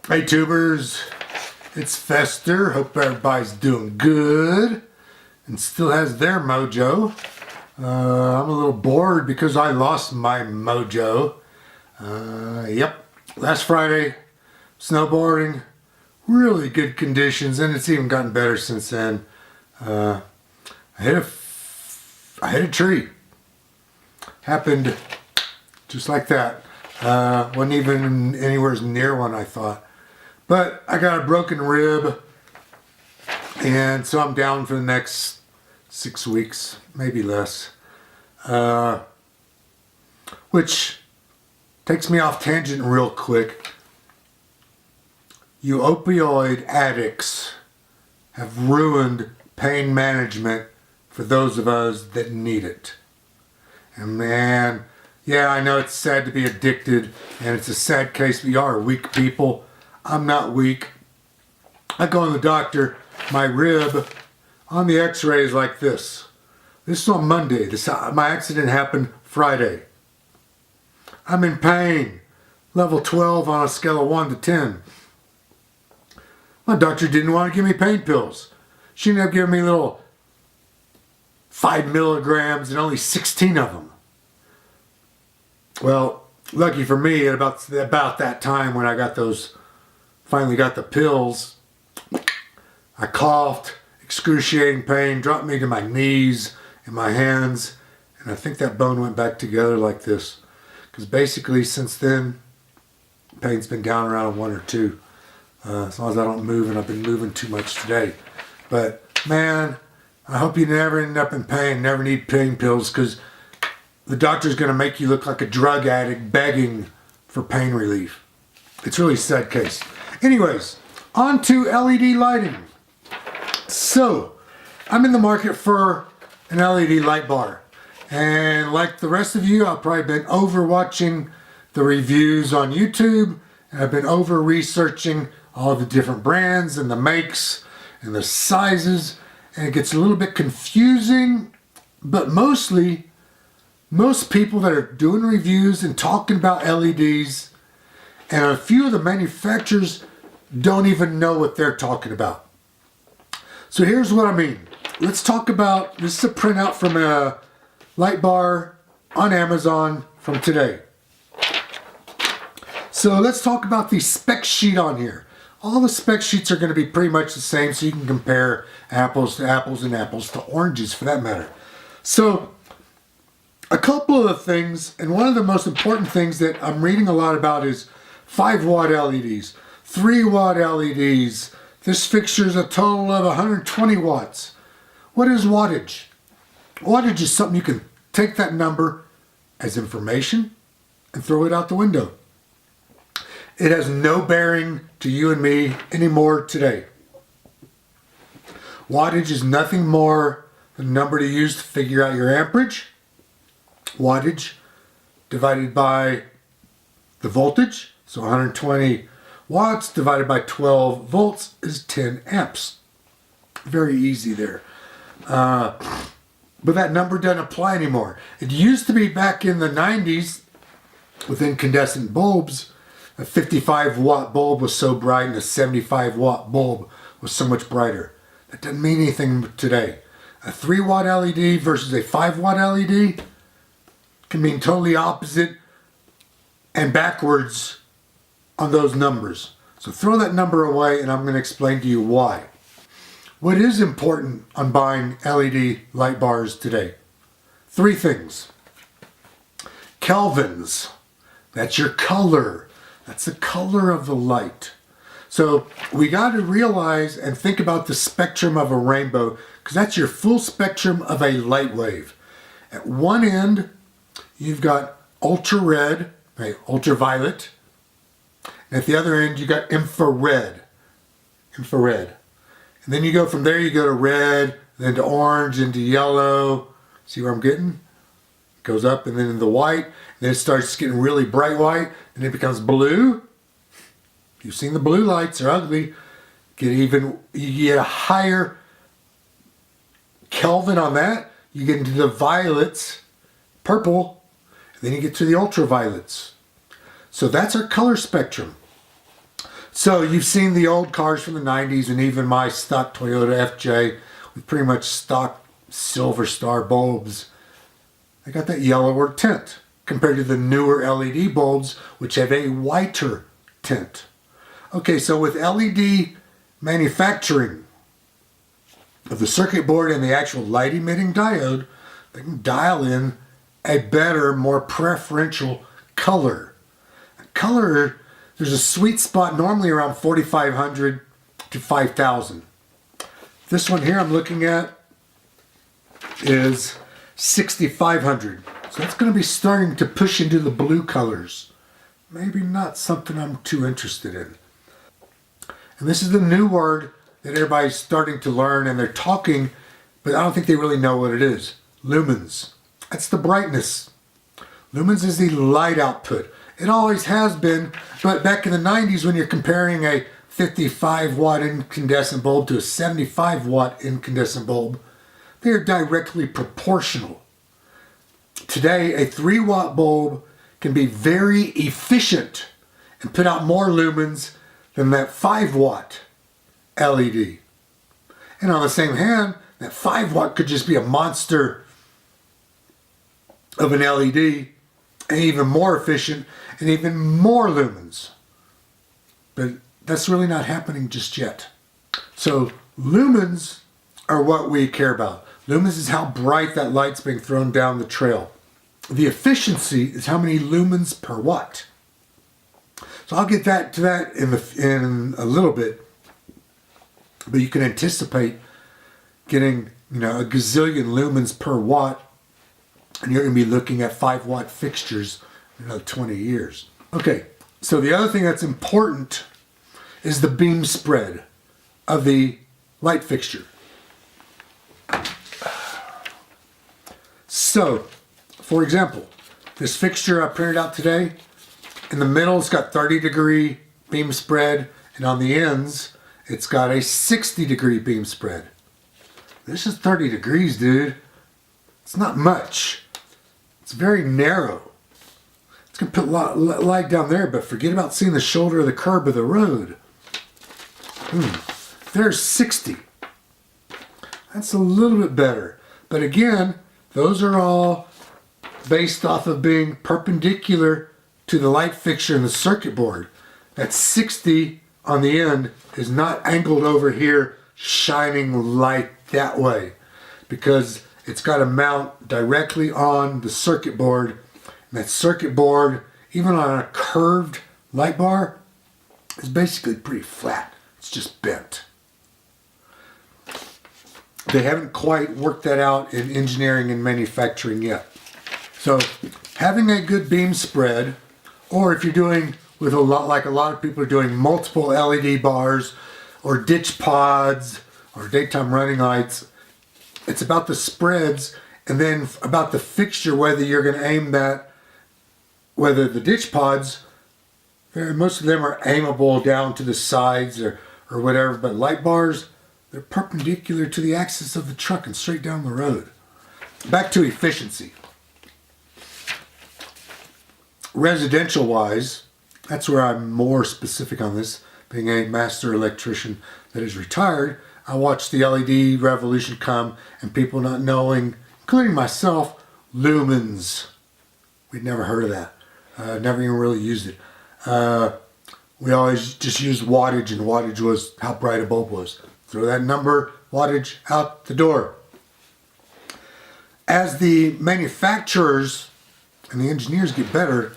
Hey tubers, it's Fester. Hope everybody's doing good and still has their mojo. I'm a little bored because I lost my mojo. Yep, last Friday, snowboarding, really good conditions, and it's even gotten better since then. I hit a tree. Happened just like that. Wasn't even anywhere near one, I thought. But I got a broken rib, and so I'm down for the next 6 weeks, maybe less. Which takes me off tangent real quick. You opioid addicts have ruined pain management for those of us that need it. And man, yeah, I know it's sad to be addicted, and it's a sad case. We are weak people. I'm not weak. I go to the doctor, my rib on the x-ray is like this. This is on Monday. My accident happened Friday. I'm in pain. Level 12 on a scale of 1 to 10. My doctor didn't want to give me pain pills. She ended up giving me little 5 milligrams and only 16 of them. Well, lucky for me, at about that time when I got finally got the pills, I coughed, excruciating pain, dropped me to my knees and my hands, and I think that bone went back together like this. Because basically since then, pain's been down around a 1 or 2. As long as I don't move, and I've been moving too much today. But man, I hope you never end up in pain, never need pain pills, because the doctor's going to make you look like a drug addict begging for pain relief. It's really a sad case. Anyways, on to LED lighting. So, I'm in the market for an LED light bar. And like the rest of you, I've probably been over watching the reviews on YouTube. And I've been over researching all the different brands and the makes and the sizes. And it gets a little bit confusing. But mostly, most people that are doing reviews and talking about LEDs, and a few of the manufacturers don't even know what they're talking about. So here's what I mean. Let's talk about, this is a printout from a light bar on Amazon from today. So let's talk about the spec sheet on here. All the spec sheets are going to be pretty much the same, so you can compare apples to apples and apples to oranges for that matter. So a couple of things, and one of the most important things that I'm reading a lot about is 5-watt LEDs, 3-watt LEDs. This fixture is a total of 120 watts. What is wattage? Wattage is something you can take that number as information and throw it out the window. It has no bearing to you and me anymore today. Wattage is nothing more than a number to use to figure out your amperage. Wattage divided by the voltage, so 120 watts divided by 12 volts is 10 amps. Very easy there. But that number doesn't apply anymore. It used to be back in the 90s with incandescent bulbs. A 55-watt bulb was so bright and a 75-watt bulb was so much brighter. That doesn't mean anything today. A 3-watt LED versus a 5-watt LED can mean totally opposite and backwards on those numbers. So throw that number away, and I'm going to explain to you why. What is important on buying LED light bars today? 3 things. Kelvins. That's your color. That's the color of the light. So we got to realize and think about the spectrum of a rainbow, because that's your full spectrum of a light wave. At one end, you've got ultra red, right, ultraviolet. And at the other end, you got infrared. Infrared. And then you go from there, you go to red, then to orange, into yellow. See where I'm getting? It goes up, and then into white. And then it starts getting really bright white, and it becomes blue. You've seen the blue lights, they're ugly. You get a higher Kelvin on that. You get into the violets, purple, and then you get to the ultraviolets. So that's our color spectrum. So you've seen the old cars from the 90s and even my stock Toyota FJ with pretty much stock silver star bulbs. They got that yellower tint compared to the newer LED bulbs, which have a whiter tint. Okay, so with LED manufacturing of the circuit board and the actual light emitting diode, they can dial in a better, more preferential color. Color, there's a sweet spot normally around 4,500 to 5,000. This one here I'm looking at is 6,500. So that's going to be starting to push into the blue colors. Maybe not something I'm too interested in. And this is the new word that everybody's starting to learn and they're talking, but I don't think they really know what it is. Lumens. That's the brightness. Lumens is the light output. It always has been, but back in the 90s when you're comparing a 55 watt incandescent bulb to a 75 watt incandescent bulb, they are directly proportional. Today, a 3 watt bulb can be very efficient and put out more lumens than that 5 watt LED. And on the same hand, that 5 watt could just be a monster of an LED and even more efficient and even more lumens. But that's really not happening just yet. So lumens are what we care about. Lumens is how bright that light's being thrown down the trail. The efficiency is how many lumens per watt. So I'll get to that in a little bit. But you can anticipate getting a gazillion lumens per watt, and you're going to be looking at 5 watt fixtures in another 20 years. Okay, so the other thing that's important is the beam spread of the light fixture. So, for example, this fixture I printed out today, in the middle it's got 30-degree beam spread, and on the ends it's got a 60-degree beam spread. This is 30 degrees, dude. It's not much. It's very narrow. It's going to put light down there, but forget about seeing the shoulder of the curb of the road. There's 60. That's a little bit better. But again, those are all based off of being perpendicular to the light fixture and the circuit board. That 60 on the end is not angled over here, shining light that way, because it's got to mount directly on the circuit board. And that circuit board, even on a curved light bar, is basically pretty flat. It's just bent. They haven't quite worked that out in engineering and manufacturing yet. So having a good beam spread, or if you're doing with a lot of people are doing, multiple LED bars or ditch pods or daytime running lights, it's about the spreads and then about the fixture, whether you're going to aim that, whether the ditch pods, most of them are aimable down to the sides or whatever, but light bars, they're perpendicular to the axis of the truck and straight down the road. Back to efficiency. Residential wise, that's where I'm more specific on this. Being a master electrician that is retired, I watched the LED revolution come and people not knowing, including myself, lumens. We'd never heard of that. Never even really used it. We always just used wattage, and wattage was how bright a bulb was. Throw that number, wattage, out the door. As the manufacturers and the engineers get better,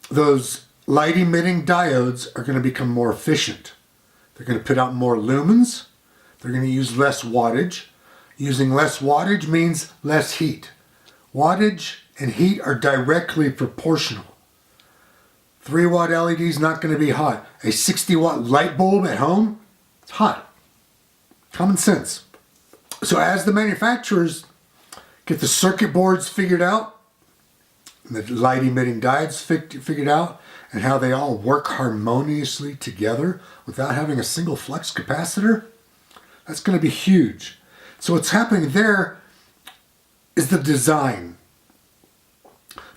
those light emitting diodes are going to become more efficient. They're going to put out more lumens. They're going to use less wattage. Using less wattage means less heat. Wattage and heat are directly proportional. 3 watt LED is not going to be hot. A 60 watt light bulb at home, it's hot. Common sense. So as the manufacturers get the circuit boards figured out, and the light emitting diodes figured out, and how they all work harmoniously together without having a single flux capacitor, that's going to be huge. So what's happening there is the design.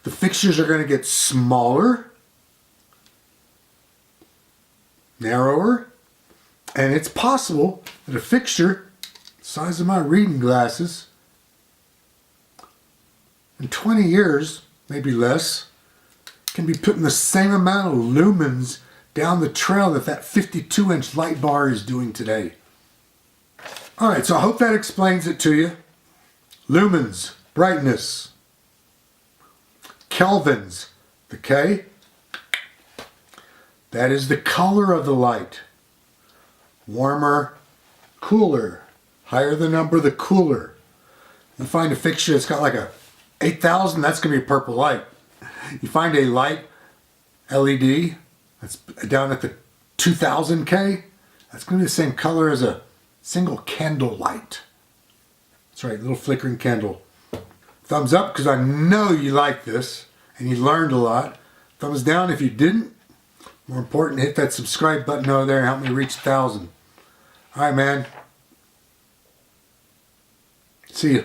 The fixtures are going to get smaller, narrower, and it's possible that a fixture the size of my reading glasses in 20 years, maybe less, can be putting the same amount of lumens down the trail that that 52-inch light bar is doing today. Alright, so I hope that explains it to you. Lumens, brightness. Kelvins, the K, that is the color of the light. Warmer, cooler. Higher the number, the cooler. You find a fixture that's got like a 8,000, that's going to be purple light. You find a light LED that's down at the 2000K, that's going to be the same color as a single candle light. That's right, little flickering candle. Thumbs up because I know you like this and you learned a lot. Thumbs down if you didn't. More important, hit that subscribe button over there and help me reach 1,000. Alright, man. See you.